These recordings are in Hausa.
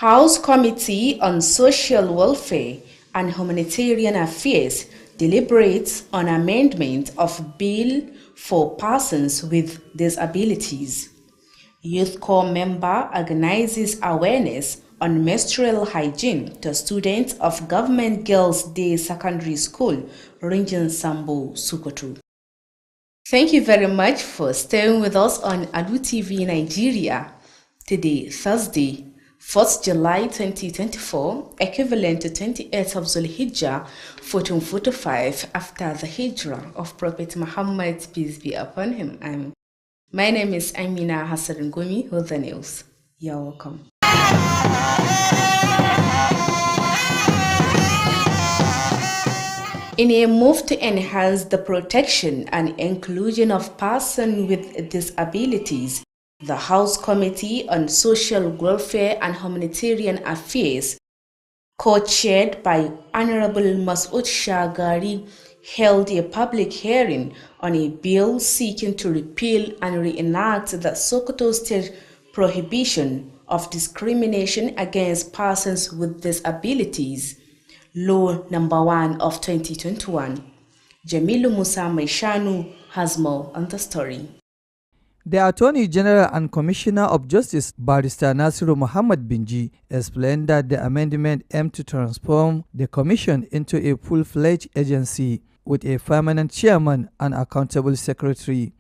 House Committee on Social Welfare and Humanitarian Affairs deliberates on amendment of Bill for Persons with Disabilities. Youth Corps member organizes awareness on menstrual hygiene to students of Government Girls' Day Secondary School, Ringin Sambo, Sokoto. Thank you very much for staying with us on Alu TV Nigeria. Today, Thursday, 4th July 2024, equivalent to 28th of Zulhijjah, 1445 after the Hijrah of Prophet Muhammad, peace be upon him. My name is Amina Hassan Gumi with the news. You're welcome. In a move to enhance the protection and inclusion of persons with disabilities, the House Committee on Social Welfare and Humanitarian Affairs, co-chaired by Honorable Masoud Shagari, held a public hearing on a bill seeking to repeal and reenact the Sokoto State Prohibition of Discrimination Against Persons with Disabilities, Law Number 1 of 2021. Jamilu Musa Maishanu has more on the story. The Attorney General and Commissioner of Justice, Barrister Nasiru Muhammad Binji, explained that the amendment aimed to transform the Commission into a full-fledged agency with a permanent chairman and accountable secretary.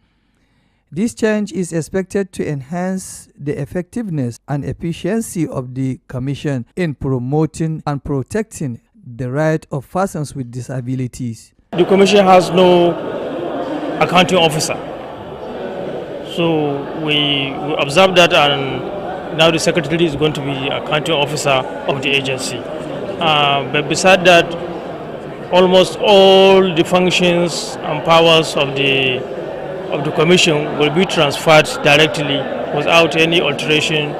This change is expected to enhance the effectiveness and efficiency of the Commission in promoting and protecting the rights of persons with disabilities. The Commission has no accounting officer. So we observed that, and now the Secretary is going to be accounting officer of the agency. But beside that, almost all the functions and powers of the Commission will be transferred directly without any alteration,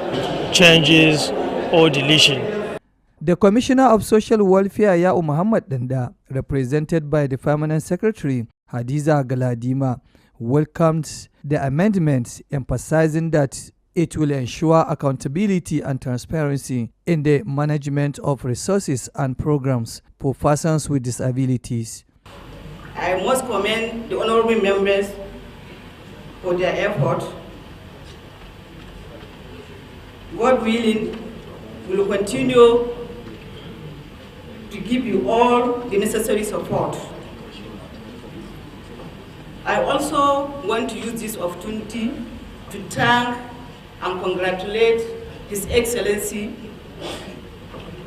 changes, or deletion. The Commissioner of Social Welfare, Ya'u Muhammad Danda, represented by the Permanent Secretary, Hadiza Galadima, welcomed the amendments, emphasizing that it will ensure accountability and transparency in the management of resources and programs for persons with disabilities. I must commend the honorable members for their effort. God willing, we will continue to give you all the necessary support. I also want to use this opportunity to thank and congratulate His Excellency,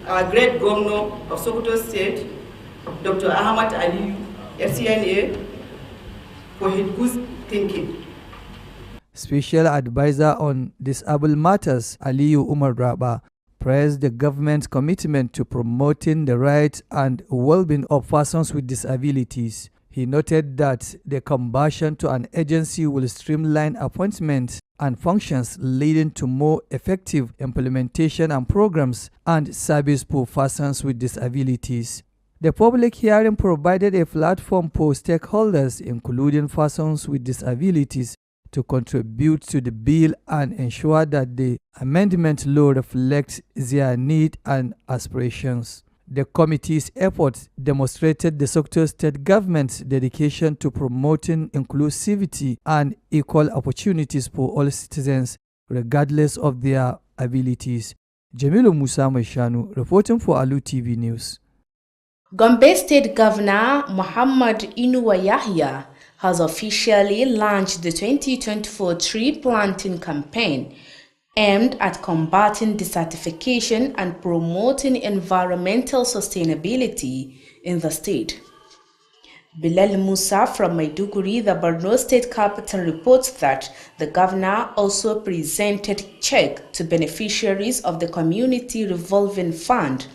our great Governor of Sokoto State, Dr. Ahmad Ali, FCNA, for his good thinking. Special Advisor on Disabled Matters, Aliyu Umar Raba, praised the government's commitment to promoting the rights and well-being of persons with disabilities. He noted that the conversion to an agency will streamline appointments and functions, leading to more effective implementation and programs and service for persons with disabilities. The public hearing provided a platform for stakeholders, including persons with disabilities, to contribute to the bill and ensure that the amendment law reflects their needs and aspirations. The committee's efforts demonstrated the Sokoto State government's dedication to promoting inclusivity and equal opportunities for all citizens, regardless of their abilities. Jamilu Musa Maishanu, reporting for Alu TV News. Gombe State Governor Muhammad Inuwa Yahya has officially launched the 2024 tree planting campaign aimed at combating desertification and promoting environmental sustainability in the state. Bilal Musa from Maiduguri, the Borno State capital, reports that the governor also presented check to beneficiaries of the Community Revolving Fund,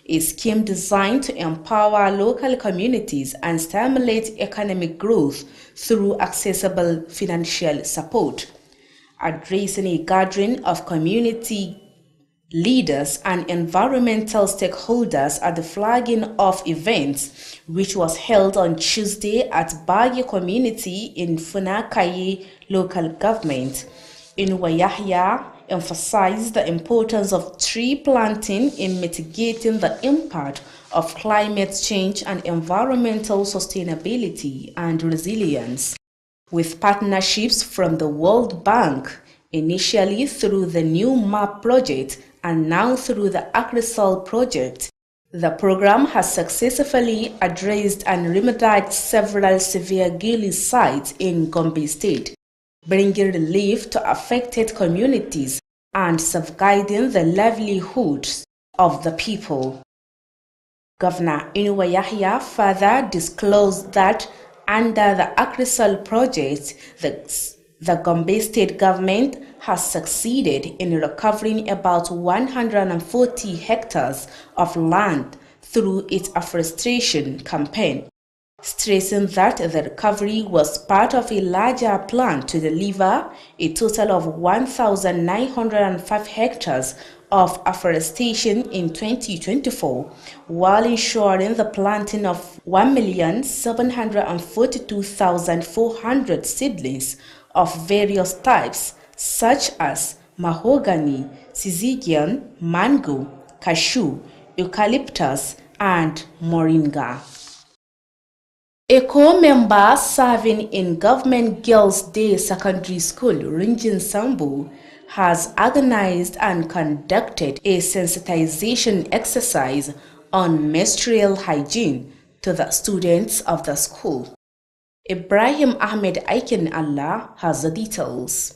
a scheme designed to empower local communities and stimulate economic growth through accessible financial support. Addressing a gathering of community leaders and environmental stakeholders at the flagging-off event, which was held on Tuesday at Bagi community in Funakaye local government, Inuwa Yahya emphasized the importance of tree planting in mitigating the impact of climate change and environmental sustainability and resilience. With partnerships from the World Bank, initially through the new MAP project and now through the AgriSol project, the program has successfully addressed and remedied several severe gilly sites in Gombe State, bringing relief to affected communities and safeguarding the livelihoods of the people. Governor Inuwa Yahya further disclosed that under the AgriSol project, the Gombe State government has succeeded in recovering about 140 hectares of land through its afforestation campaign, stressing that the recovery was part of a larger plan to deliver a total of 1,905 hectares of afforestation in 2024, while ensuring the planting of 1,742,400 seedlings of various types, such as mahogany, syzygian, mango, cashew, eucalyptus, and moringa. A co-member serving in Government Girls' Day Secondary School, Rinjin Sambu, has organized and conducted a sensitization exercise on menstrual hygiene to the students of the school. Ibrahim Ahmed Aiken Allah has the details.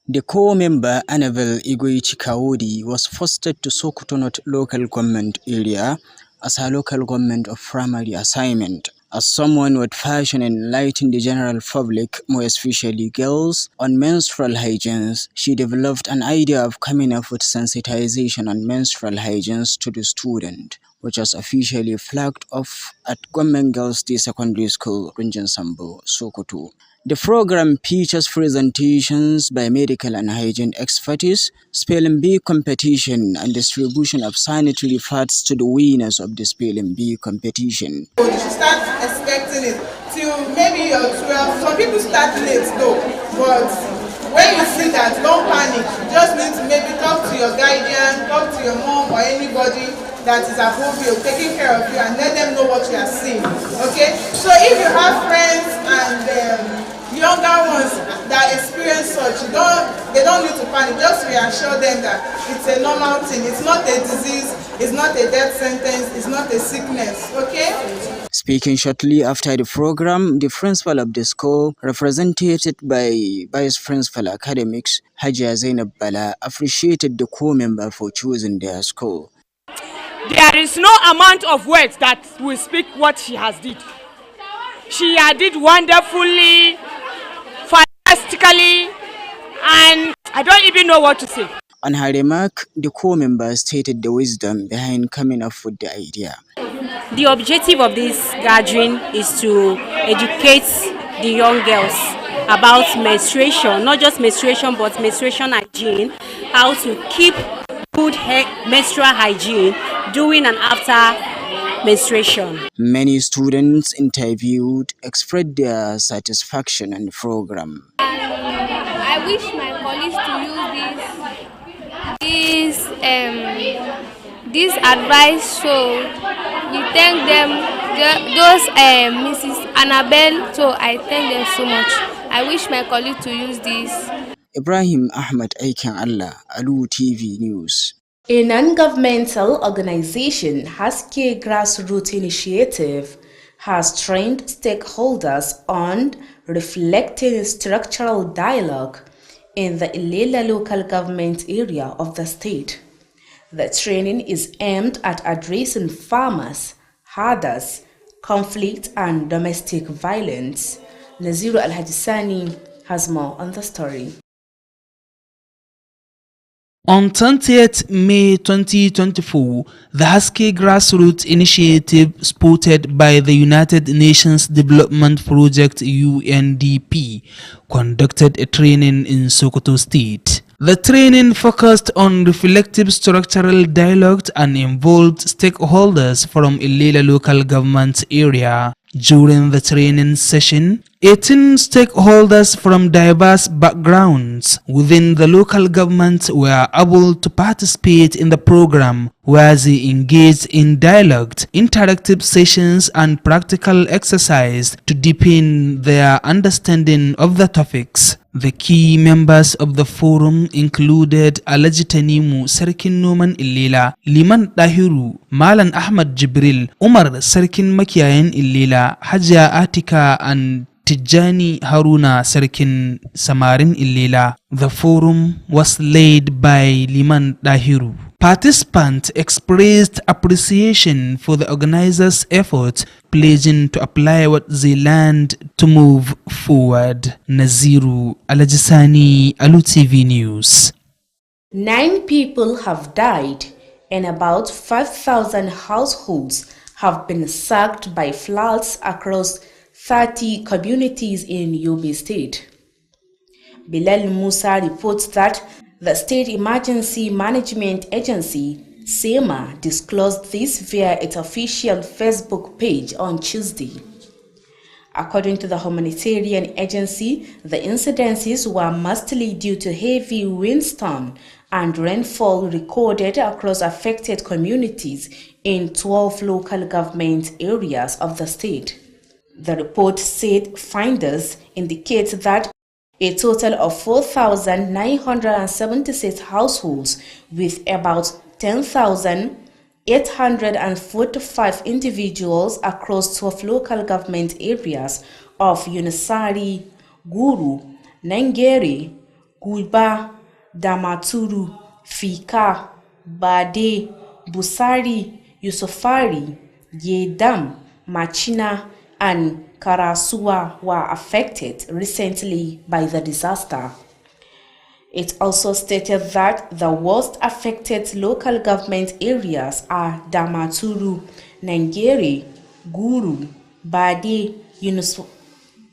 The co-member Annabel Igwe Chikaodi was fostered to Sokoto North local government area as her local government of primary assignment. As someone with passion in enlightening the general public, more especially girls, on menstrual hygiene, she developed an idea of coming up with sensitization on menstrual hygiene to the student, which was officially flagged off at Government Girls' Day Secondary School, Rinjin Sambo, Sokoto. The program features presentations by medical and hygiene experts, spelling bee competition, and distribution of sanitary pads to the winners of the spelling bee competition. You should start expecting it till maybe you're 12. Some people start late though, but when you see that, don't panic. You just need to maybe talk to your guardian, talk to your mom or anybody that is above you, taking care of you, and let them know what you are seeing. Okay? So if you have friends and younger ones that experience such, they don't need to panic. Just reassure them that it's a normal thing. It's not a disease, it's not a death sentence, it's not a sickness. Okay? Speaking shortly after the program, the principal of the school, represented by Vice Principal Academics Hajia Zainab Bala, appreciated the co-member for choosing their school. There is no amount of words that will speak what she has did. She did wonderfully, fantastically, and I don't even know what to say. On her remark, the co-member stated the wisdom behind coming up with the idea. The objective of this gathering is to educate the young girls about menstruation, not just menstruation, but menstruation hygiene, how to keep good menstrual hygiene during and after menstruation. Many students interviewed expressed their satisfaction in the program. I wish my colleagues to use this advice, so we thank them, those Mrs. Annabelle, so I thank them so much. I wish my colleagues to use this. Ibrahim Ahmed Aiken Allah, Alu TV News. A non-governmental organization, Haske Grassroots Initiative, has trained stakeholders on reflecting structural dialogue in the Ilela local government area of the state. The training is aimed at addressing farmers, herders, conflict and domestic violence. Naziru Al-Hajisani has more on the story. On 20th May 2024, the Husky Grassroots Initiative, supported by the United Nations Development Project UNDP, conducted a training in Sokoto State. The training focused on reflective structural dialogue and involved stakeholders from Ilela local government area. During the training session, 18 stakeholders from diverse backgrounds within the local government were able to participate in the program, where they engaged in dialogue, interactive sessions and practical exercise to deepen their understanding of the topics. The key members of the forum included Alhaji Tanimu Sarkin Noman Illela, Liman Dahiru, Malan Ahmad Jibril, Umar Sarkin Makiyayan Illela, Hajiya Atika and Tijjani Haruna Sarkin Samarin Illela. The forum was led by Liman Dahiru. Participants expressed appreciation for the organizers' efforts, pledging to apply what they learned to move forward. Naziru Alajisani, Alu TV News. 9 people have died and about 5,000 households have been sacked by floods across 30 communities in Yobe State. Bilal Musa reports that the State Emergency Management Agency, SEMA, disclosed this via its official Facebook page on Tuesday. According to the humanitarian agency, the incidences were mostly due to heavy windstorm and rainfall recorded across affected communities in 12 local government areas of the state. The report said findings indicate that a total of 4,976 households with about 10,845 individuals across 12 local government areas of Yunusari, Guru, Nangere, Guba, Damaturu, Fika, Bade, Busari, Yusufari, Yedam, Machina, and Karasuwa were affected recently by the disaster. It also stated that the worst affected local government areas are Damaturu, Nangere, Guru, Bade,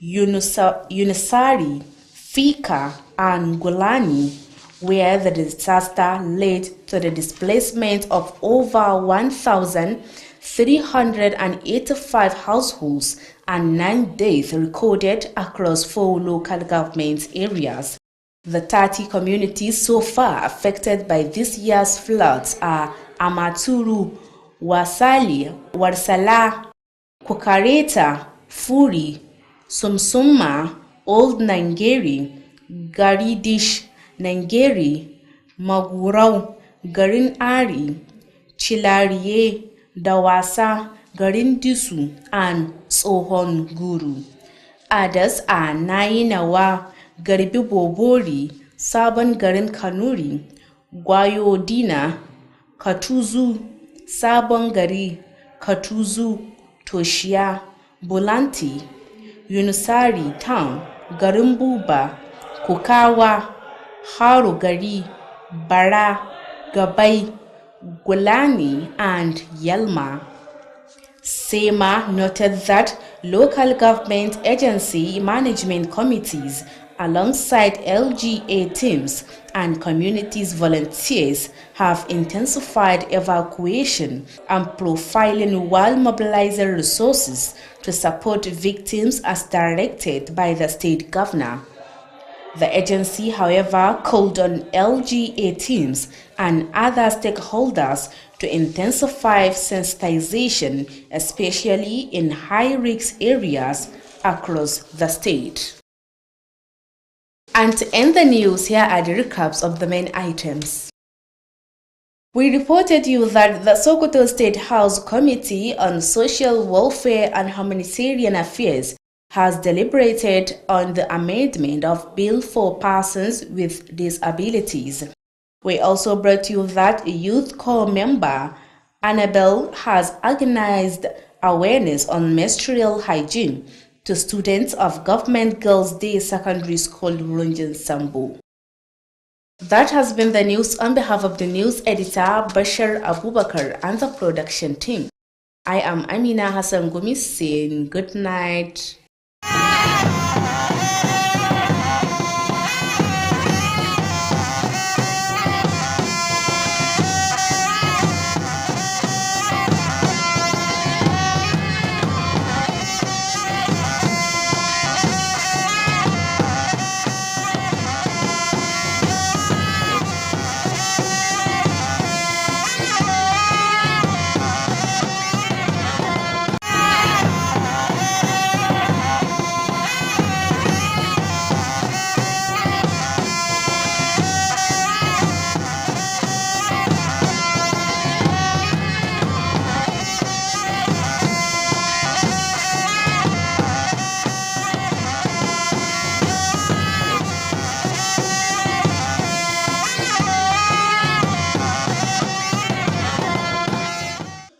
Yunusari, Fika, and Gulani, where the disaster led to the displacement of over 1,385 households and 9 deaths recorded across 4 local government areas. The 30 communities so far affected by this year's floods are Amaturu, Wasali, Warsala, Kukareta, Furi, Sumsuma, Old Nangeri, Garidish, Nangeri, Magurau, Garin Ari, Chilariye, Dawasa, Garin Disu, and Tsohon Guru. Others are Nainawa, Garibi Bobori, Sabon Garin Kanuri, Gwayo Dina, Katuzu, Sabon Gari, Katuzu, Toshia, Bulanti, Yunusari Town, Garin Buba, Kukawa, Haru Gari, Bara, Gabai, Gulani, and Yelma. SEMA noted that local government agency management committees alongside LGA teams and communities volunteers have intensified evacuation and profiling while mobilizing resources to support victims as directed by the state governor. The agency, however, called on LGA teams and other stakeholders to intensify sensitization, especially in high-risk areas across the state. And to end the news, here are the recaps of the main items. We reported you that the Sokoto State House Committee on Social Welfare and Humanitarian Affairs has deliberated on the amendment of Bill for Persons with Disabilities. We also brought you that a Youth Corps member, Annabelle, has organized awareness on menstrual hygiene to students of Government Girls' Day Secondary School, Runjin Sambu. That has been the news on behalf of the news editor, Bashir Abubakar, and the production team. I am Amina Hassan Gumi saying good night.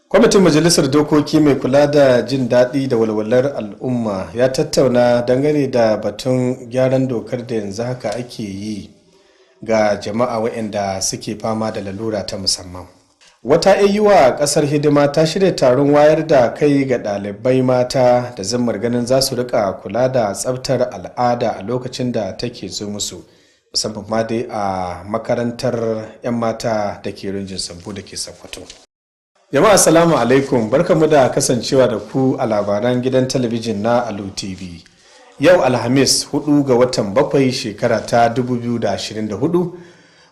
Kwamitin Majalisar Dokoki mai kula da jin daɗi da walwalar al'umma ya tattauna dangane da batun gyaran dokar da yanzu haka ake yi ga jama'a waɗanda suke fama da lalura ta musamman. Wata ayyuwa ƙasar hidima ta shirya taron wayar da kai ga ɗalibai mata da zammar ganin za su rika kula da tsaftar al'ada a lokacin da take zo musu, musamman ma dai a makarantar 'yan mata da ke rinjin Sambo da ke Sokoto. Jama'a assalamu alaikum, barkamu da kasancewa da ku a labaran gidan talabijin na Alu TV. Yau Alhamis 4 ga watan 7 shekara ta 2024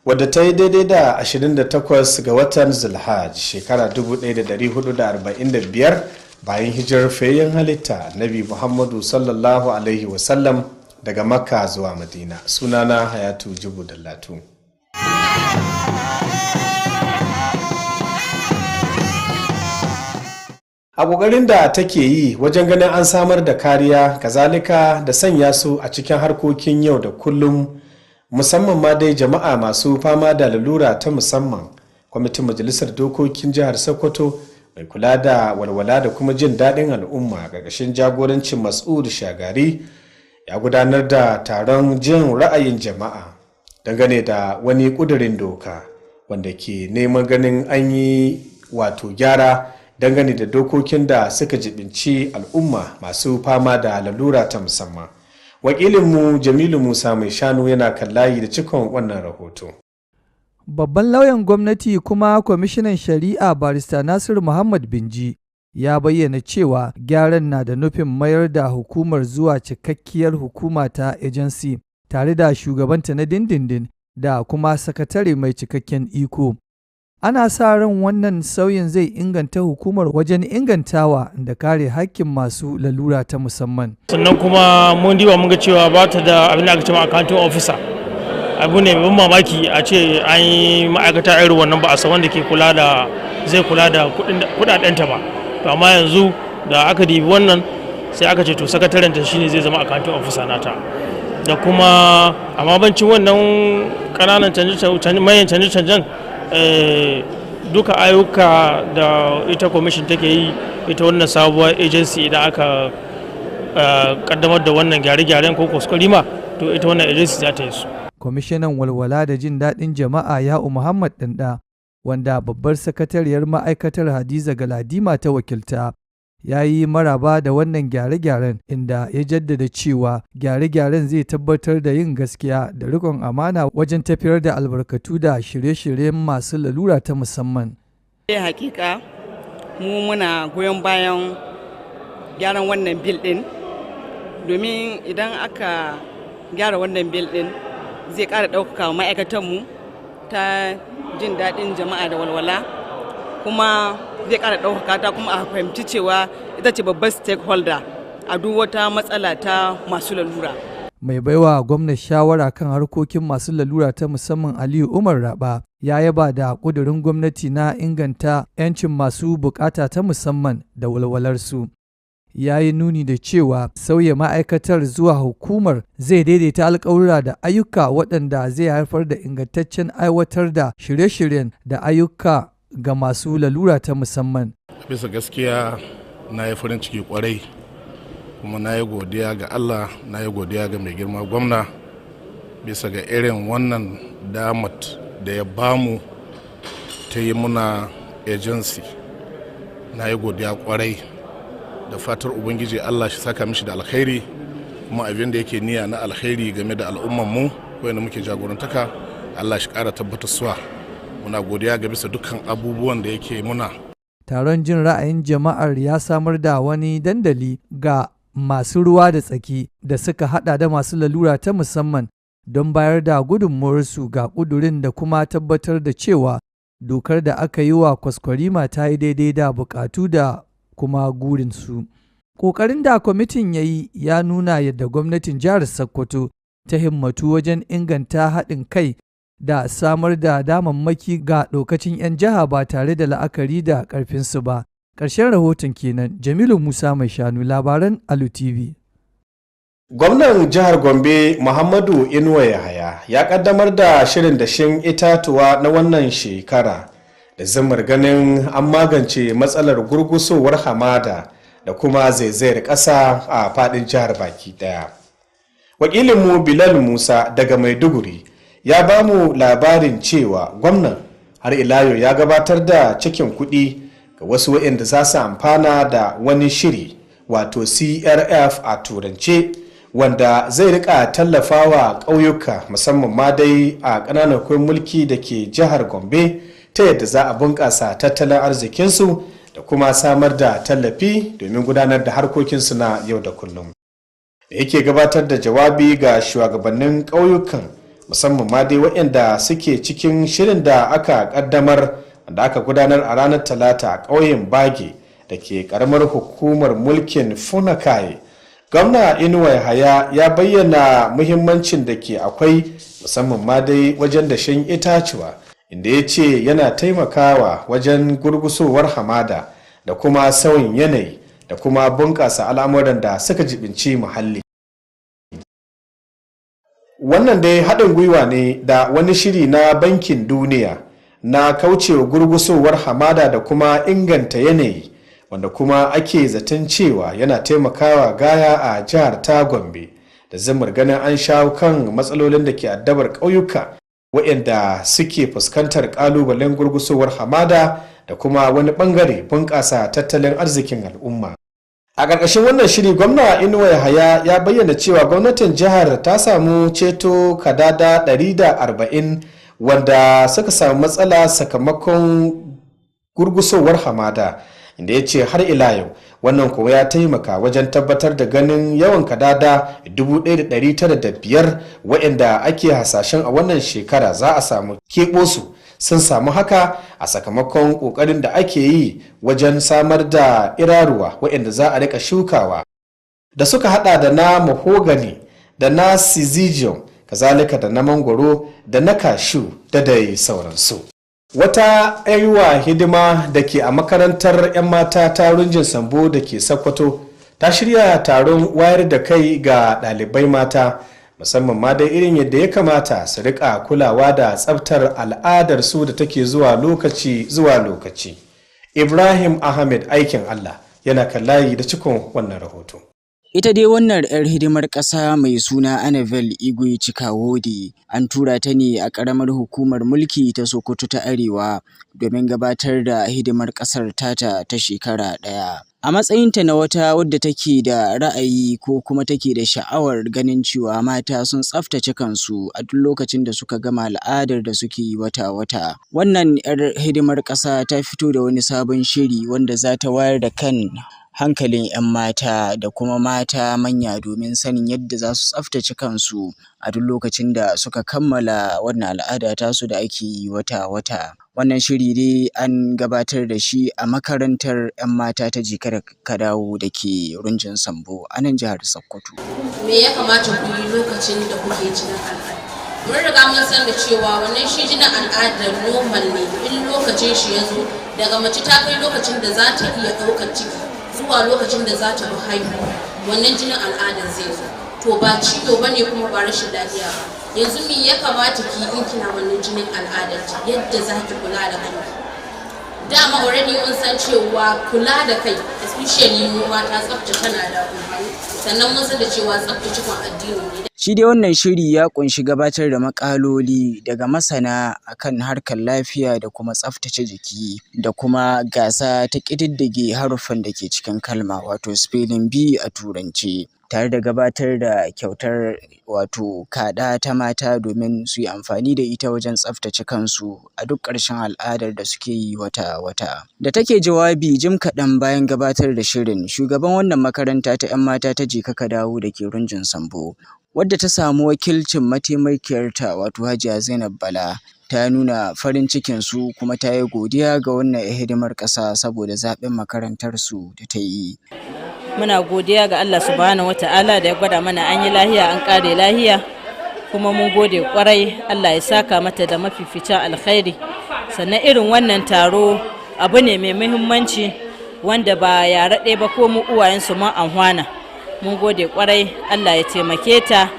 wadda ta yi daidai da 28 ga watan Zulhaj shekara 1445 bayan hijirar fayyan halitta Nabi Muhammadu sallallahu alaihi wasallam daga Makka zuwa Madina. Sunana Hayatu Jibu Dallatu. A ƙoƙarin da take yi wajen ganin an samar da kariya kazalika da sanya su a cikin harkokin yau da kullum, musamman ma dai jama'a masu fama da lalura ta musamman, kwamitin Majalisar Dokokin Jihar Sokoto mai kula da walwala da kuma jin daɗin al'umma a ƙarƙashin jagorancin Mas'ud Shagari ya gudanar da taron jin ra'ayin jama'a dangane da wani ƙudurin doka wanda ke neman ganin an yi wato gyara dangane da dokokin da suka jibinci al'umma masu fama da lalura ta musamman. Wakilinmu Jamilu Musa mai shanu yana kan layi da cikon wannan rahoto. Babban lauyan gwamnati kuma kwamishinan shari'a barista Nasiru Muhammad Binji ya bayyana cewa gyaran na da nufin mayar da hukumar zuwa cikakkiyar hukuma ta agency tare da shugabanta na dindindin da kuma sakatare mai cikakken iko. Ana sa ran wannan sauyin zai inganta hukumar wajen ingantawa da kare haƙƙin masu lalura ta musamman. Sannan kuma mun diba mun ga cewa ba ta da abin da aka cewa accounting officer. Abu ne ban mamaki a ce an yi ma'aikata irin wannan ba a san wanda ke zai kula da kudadenta ba. To amma yanzu da aka dibi wannan sai aka ce to sakataren ta shine zai zama accounting officer nata. Da kuma amma bancin wannan kananan manyan canje-canjen duka ayyuka da ita commission take yi, ita wannan sabuwar agency idan aka kaddamar da wannan gyare-gyaren ko kuskurima, to ita wannan agency za ta yi su. Kwamishinan walwala da jin daɗin jama'a Ya'u Muhammad Danda, wanda babbar sakatariyar ma'aikatar Hadiza Galadima ta wakilta, ya yi maraba da wannan gyare-gyaren, inda ya jaddada cewa gyare-gyaren zai tabbatar da yin gaskiya da riƙon amana wajen tafiyar da albarkatu da shirye-shiryen masu lalura ta musamman. Hakika mu muna goyon bayan gyaran wannan bil ɗin, domin idan aka gyara wannan bil ɗin zai ƙara ɗaukaka ma'aikatanmu ta jin daɗin jama'a da walwala, kuma zai ƙara ɗaukaka ta, kuma a fahimci cewa ita ce babbar stakeholder a duk wata matsala ta masu lalura. Mai baiwa gwamnati shawara kan harkokin masu lalura ta musamman Aliyu Umar Raba ya yaba da ƙudurin gwamnati na inganta 'yancin masu bukata ta musamman da walwalarsu. Ya yi nuni da cewa sauya ma'aikatar zuwa hukumar zai daidaita alƙawura da ayyuka waɗanda zai haifar da ingantaccen aiwatar da shirye-shiryen da ayyuka ga masu lalura ta musamman. Bisa gaskiya na yi farin ciki kwarai, kuma na yi godiya ga Allah, na yi godiya ga mai girma gwamna bisa ga irin wannan damat da ya bamu ta yi muna agency. Na yi godiya kwarai, da fatar ubangiji Allah shi saka mishi da alkhairi, kuma abin da yake niyya na alkhairi game da al'ummanmu wanda muke jagorantaka Allah shi ƙara tabbatar suwa. Muna godiya ga bisa dukkan abubuwan da yake muna. Taron jin ra'ayin jama'ar ya samar da wani dandali ga masu ruwa da tsaki da suka hada da masu lalura ta musamman don bayar da gudunmuwarsu ga ƙudurin da kuma tabbatar da cewa dokar da aka yi wa kwaskwarima ta yi daidai da buƙatu da kuma gurinsu. Ƙoƙarin da kwamitin ya yi ya nuna yadda gwamnatin jihar Sokoto ta himmatu wajen inganta haɗin kai da samar da damammaki ga ɗaukacin 'yan jiha ba tare da la'akari da ƙarfinsu ba. Ƙarshen rahoton kenan. Jamilu Musa mai shanu, labaran Alu TV. Gwamnan jihar Gombe Muhammadu Inuwa Yahaya ya kaddamar da shirin dashen itatuwa na wannan shekara da zimmar ganin an magance matsalar gurgusowar hamada da kuma zaizayar ƙasa a faɗin jihar baki ɗaya. Wakilinmu Bilal Musa daga Maiduguri ya ba mu labarin cewa gwamnan har ila yau ya gabatar da cikin kuɗi ga wasu waɗanda za su amfana da wani shiri wato CRF a turance wanda zai rika tallafawa ƙauyuka musamman ma dai a ƙananan hukumar mulki da ke jihar Gombe ta yadda za a bunƙasa tattalin arzikinsu da kuma samar da tallafi domin gudanar da harkokinsu na yau da kullum. Da yake gabatar da jawabi ga shugabannin ƙauyukan musamman ma dai waɗanda suke cikin shirin da aka ƙaddamar wanda aka gudanar a ranar Talata a ƙauyen Bage da ke ƙaramar hukumar mulkin Funakai, gwamna Inuwa Yahaya ya bayyana muhimmancin da ke akwai musamman ma dai wajen dashen itacuwa, inda ya ce yana taimakawa wajen gurgusowar hamada da kuma sauyin yanayi da kuma bunƙasa al'amuran da suka jibinci muhalli. Wannan dai haɗin gwiwa ne da wani shiri na Bankin Duniya na kaucewa gurgusowar hamada da kuma inganta yanayi, wanda kuma ake zaton cewa yana taimakawa gaya a jihar ta Gombe da zimmar ganin an shawo kan matsalolin da ke addabar ƙauyuka waɗanda suke fuskantar ƙalubalen gurgusowar hamada da kuma wani ɓangare bunƙasa tattalin arzikin al'umma. A ƙarƙashin wannan shiri, gwamna Inuwa Yahaya ya bayyana cewa gwamnatin jihar ta samu ceto kadada 140 wanda suka samu matsala sakamakon gurgusowar hamada, inda ya ce har ila yau wannan kuma ya taimaka wajen tabbatar da ganin yawan kadada 1,905 waɗanda ake hasashen a wannan shekara za a samu keɓo su sun samu haka a sakamakon ƙoƙarin da ake yi wajen samar da iraruwa waɗanda za a rika shukawa da suka hada da na mahogany da na syzygium kazalika da na mangoro da na kashu da dai sauransu. Wata aiwa hidima da ke a makarantar 'yan mata ta Runjin Sambo da ke Sokoto ta shirya taron wayar da kai ga ɗalibai mata musamman ma dai irin yadda ya kamata su rika kulawa da tsaftar al'adar su da take zuwa lokaci zuwa lokaci. Ibrahim Ahmed aikin Allah yana kan layi da cikon wannan rahoto. Ita dai wannan 'yar hidimar ƙasa mai suna Anavel Igwe Chikawodi an tura ta ne a ƙaramar hukumar mulki ta Sokoto ta Arewa domin gabatar da hidimar ƙasar tata ta shekara ɗaya. A matsayinta na wata wadda take da ra'ayi ko kuma take da sha'awar ganin cewa mata sun tsaftace kansu a duk lokacin da suka gama al'adar da suke yi wata-wata. Wannan 'yar hidimar ƙasa ta fito da wani sabon shiri wanda za ta wayar da kan hankalin 'yan mata da kuma mata manya domin sanin yadda za su tsaftace kansu a duk lokacin da suka kammala wannan al'ada tasu da ake yi wata-wata. Wannan shiri dai an gabatar da shi a makarantar 'yan mata ta Jika ka dawo da ke Runjin Sambo a nan jihar Sokoto. Me ya kamata ku yi lokacin da kuke jinin al'ada? Mun riga mun san da cewa wannan shi jinin al'ada normal ne, in lokacin shi ya zo daga mace ta kai lokacin da za ta iya ɗaukar ciki zuwa lokacin da za ta bi haihu, wannan jinin al'adar zai zo. To ba ciwo bane kuma ba rashin lafiya ba. Yanzu me ya kamata ki in kina wannan jinin al'adar yadda za ki kula da kanki? Dama already mun san cewa kula da kai especially mu mata tsafta tana da amfani, sannan mun san da cewa tsafta cikon addini ne. Shi dai wannan shiri ya kunshi gabatar da makaloli daga masana akan harkar lafiya da kuma tsaftace jiki da kuma gasa ta ƙididdige haruffan da ke cikin kalma wato spelling bee a turance, tare da gabatar da kyautar wato kaɗa ta mata domin su yi amfani da ita wajen tsaftace kansu a duk ƙarshen al'adar da suke yi wata-wata. Da take jawabi jim kaɗan bayan gabatar da shirin, shugaban wannan makaranta ta 'yan mata ta Jika ka dawo da ke Runjin Sambo, wadda ta samu wakilcin mataimakiyarta wato Hajiya Zainab Bala, ta nuna farin cikin su kuma ta yi godiya ga wannan hidimar ƙasa saboda zaɓen makarantar su da ta yi. Muna godiya ga Allah subhanahu wata'ala da ya gwada mana an yi lahiya an ƙare lahiya, kuma mun gode kwarai. Allah ya saka mata da mafificin alkhairi. Sannan irin wannan taro abu ne mai muhimmanci wanda ba yara ɗaya ba ko mu uwayensu ma anhwana. Mun gode kwarai, Allah ya taimake ta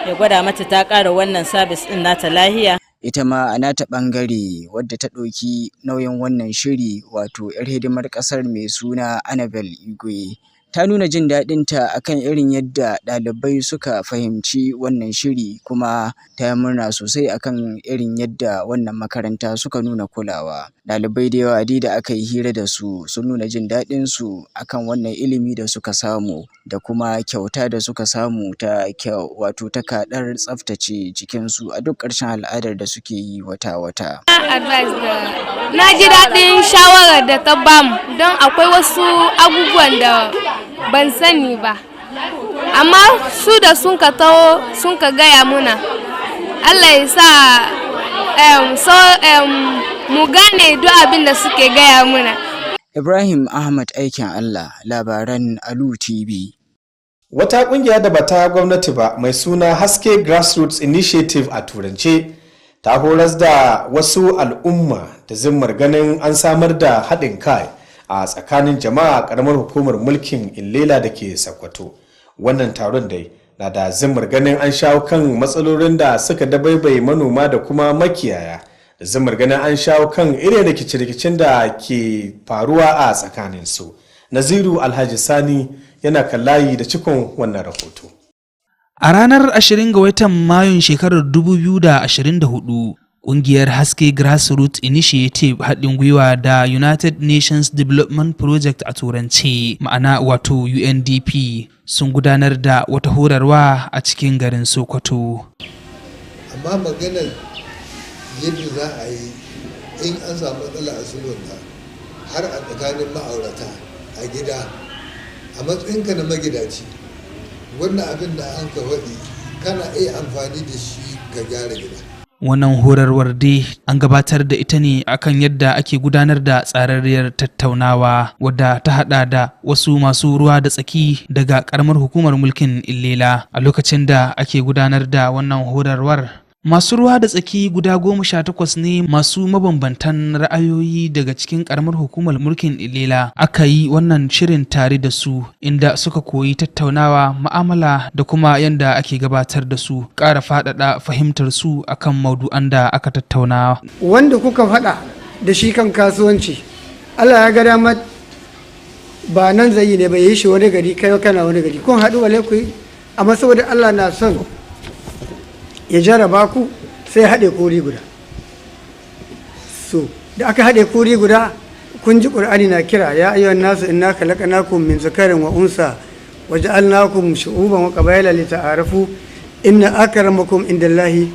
ya gwada mata ta ƙara wannan sabis ɗin nata lahiya. ita ma a nata ɓangare wadda ta ɗauki nauyin wannan shiri wato 'yar hidimar ƙasar mai suna Annabel Igwe ta nuna jin daɗinta akan irin yadda ɗalibai suka fahimci wannan shiri kuma ta yi murna sosai akan irin yadda wannan makaranta suka nuna kulawa. Ɗalibai da yawa dai da aka yi hira da su sun nuna jin daɗinsu akan wannan ilimi da suka samu da kuma kyauta da suka samu ta wato ta kaɗar tsaftace jikinsu a duk ƙarshen al'adar da suke yi wata-wata. Na ji daɗin shawarar da ta bamu don akwai wasu abubuwan da ban sani ba, amma su da sun ka taho sun ka gaya muna. Allah ya sa mu gane duk abin da suke gaya muna. Ibrahim Ahmad aikin Allah, labaran Alu TV. Wata kungiya da bata gwamnati ba mai suna Haske Grassroots Initiative a turance ta horas da wasu al'umma da zimmar ganin an samar da haɗin kai a tsakanin jama'a ƙaramar hukumar mulkin Illela da ke Sokoto. Wannan taron dai na da zimmar ganin an shawo kan matsalolin da suka dabaibaye manoma da kuma makiyaya, da zimmar ganin an shawo kan irin rikice-rikicen da ke faruwa a tsakaninsu. Naziru Alhaji Sani yana kan layi da cikon wannan rahoto. A ranar 20 ga watan Mayun shekarar 2024, ƙungiyar Haske Grassroots Initiative haɗin gwiwa da United Nations Development Project a turance ma'ana wato UNDP sun gudanar da wata horarwa a cikin garin Sokoto. Amma maganar yadda za a yi in an samu matsala a sulhunta har a tsakanin ma'aurata a gida a matsayinka na magidaci, wannan abin da an ka faɗi kana iya amfani da shi ka gyara gida. Wannan horarwar dai an gabatar da ita ne akan yadda ake gudanar da tsararriyar tattaunawa wadda ta hada da wasu masu ruwa da tsaki daga karamar hukumar mulkin Illela. A lokacin da ake gudanar da wannan horarwar, masu ruwa da tsaki guda 18 ne masu mabambantan ra'ayoyi daga cikin karamar hukumar mulkin Illela aka yi wannan shirin tare da su, inda suka koyi tattaunawa, ma'amala da kuma yadda ake gabatar da su, ƙara faɗaɗa fahimtar su akan maudu'an da aka tattauna. Wanda kuka faɗa da shi kan kasuwanci, Allah ya ga dama ba nan zai yi ne ba, yi shi wani gari kai kana wani gari, kun haɗu wale ku yi, amma saboda Allah na son ya jaraba ku sai haɗe kuri guda. So da aka haɗe kuri guda, kun ji ƙur'ani na kira ya ayyuhan nasu inna khalaqnakum min zakarin wa unsa wa ja'alnakum shu'uban wa qabaila lita'arafu inna akramakum indallahi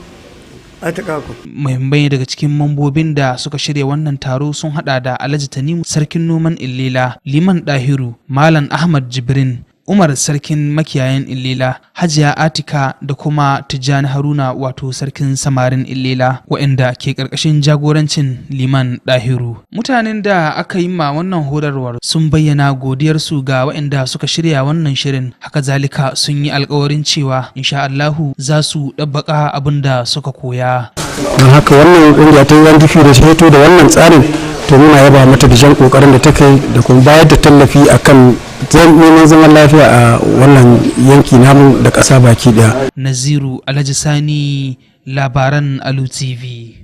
atqakum. Muhimmai daga cikin mambobin da suka shirya wannan taro sun hada da Alhaji Tanimu sarkin noman Illela, Liman Dahiru, Malam Ahmad Jibrin, Umar sarkin makiyayan Illela, Hajiya Atika da kuma Tijjani Haruna wato sarkin samarin Illela, waɗanda ke ƙarƙashin jagorancin Liman Dahiru. Mutanen da aka yi ma wannan horarwar sun bayyana godiyarsu ga waɗanda suka shirya wannan shirin, haka zalika sun yi alƙawarin cewa insha Allahu za su ɗabbaka abin da suka koya. Don haka wannan ƙungiya ta UNDP da ta fito da wannan tsarin, to muna yaba mata da jan ƙoƙarin da ta kai da kuma bayar da tallafi akan neman zaman lafiya a wannan yanki namu da ƙasa baki ɗaya. Naziru Alhaji Sani, labaran Alu TV.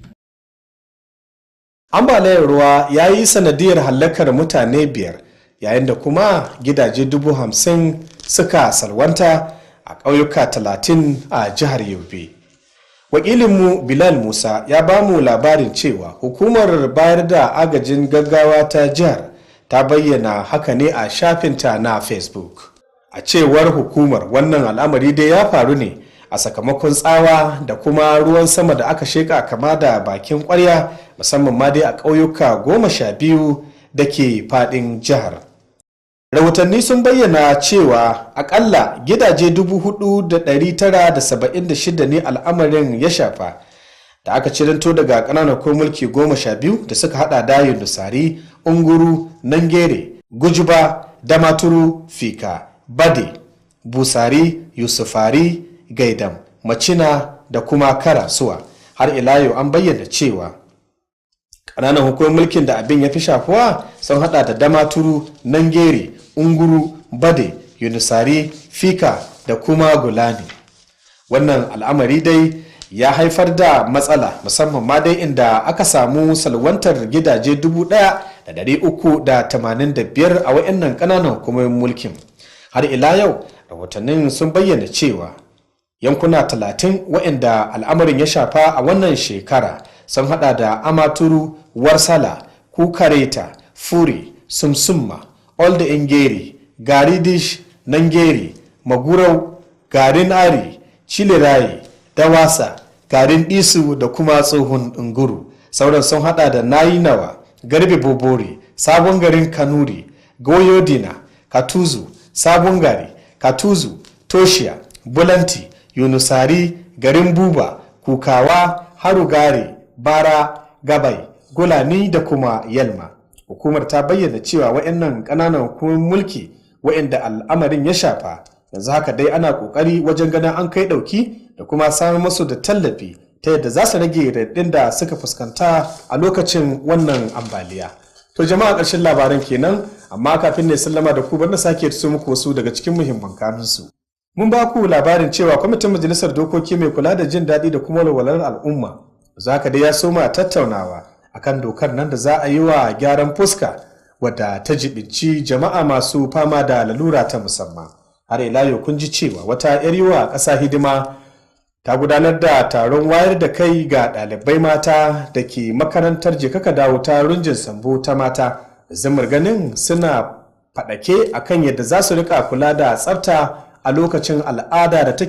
Ambaliyar ruwa ya yi sanadiyar hallakar mutane 5 yayin da kuma gidaje 50,000 suka salwanta a ƙauyuka 30 a jihar Yobe. Wakilinmu Bilal Musa ya ba mu labarin cewa hukumar bayar da agajin gaggawa ta jihar ta bayyana haka ne a shafinta na Facebook. A cewar hukumar, wannan al'amari dai ya faru ne a sakamakon tsawa da kuma ruwan sama da aka sheka kama da bakin kwarya, musamman ma dai a ƙauyuka 12 da ke faɗin jihar. Rahotanni sun bayyana cewa akalla gidaje 4,976 ne al'amarin ya shafa, da aka ciranto daga ƙananan mulki 12 da suka hada da Yunusari, Unguru, Nangere, Gujuba, Damaturu, Fika, Bade, Busari, Yusufari, Gaidam, Macina da kuma Karasuwa. Har ila yau an bayyana cewa ƙananan hukumar mulkin da abin ya fi shafuwa sun hada da Damaturu, Nangere, Unguru, Bade, Yunusari, Fika da kuma Gulani. Wannan al'amari dai ya haifar da matsala, musamman ma dai inda aka samu salwantar gidaje 1,385 a wayannan ƙananan hukumomin mulkin. Har ila yau rahotannin sun bayyana cewa yankuna 30 wayanda al'amarin ya shafa a wannan shekara sun hada da Amaturu, Warsala, Kukareta, Furi, Sumsumma, Olda Ingeri, Garidish, Nangeri, Magurau, Garin Ari, Chilirayi, Dawasa, Garin Disu da kuma Tsohon Nguru. Sauran sun hada da Nayinawa, Garbe Bobori, Sabon Garin Kanuri, Goyodina, Katuzu, Sabon Gari, Katuzu, Toshiya, Bulanti, Yunusari, Garin Buba, Kukawa, Harugari, Bara, Gabai, Gulani da kuma Yalma. Hukumar ta bayyana cewa wayannan ƙananan hukumomin mulki wayanda al'amarin ya shafa yanzu haka dai ana kokari wajen ganin an kai dauki da kuma samun musu da tallafi ta yadda za su rage raɗin da suka fuskanta a lokacin wannan ambaliya. To jama'a, ƙarshen labaran kenan, amma kafin ne sallama da ku bar na sake su muku wasu daga cikin muhimman kanunsu. Mun ba ku labarin cewa kwamitin majalisar dokoki mai kula da jin daɗi da kuma walwalar al'umma za ka dai ya soma tattaunawa akan dokar nan da za a yi wa gyaran fuska wadda ta jibinci jama'a masu fama da lalura ta musamman. Har ila yau kun ji cewa wata 'yar yiwa ƙasa hidima ta gudanar da taron wayar da kai ga ɗalibai mata da ke makarantar jekaka dawo ta Runjin Sambo ta mata da zamar ganin suna faɗake akan yadda za su rika kula da tsafta a lokacin al'ada da take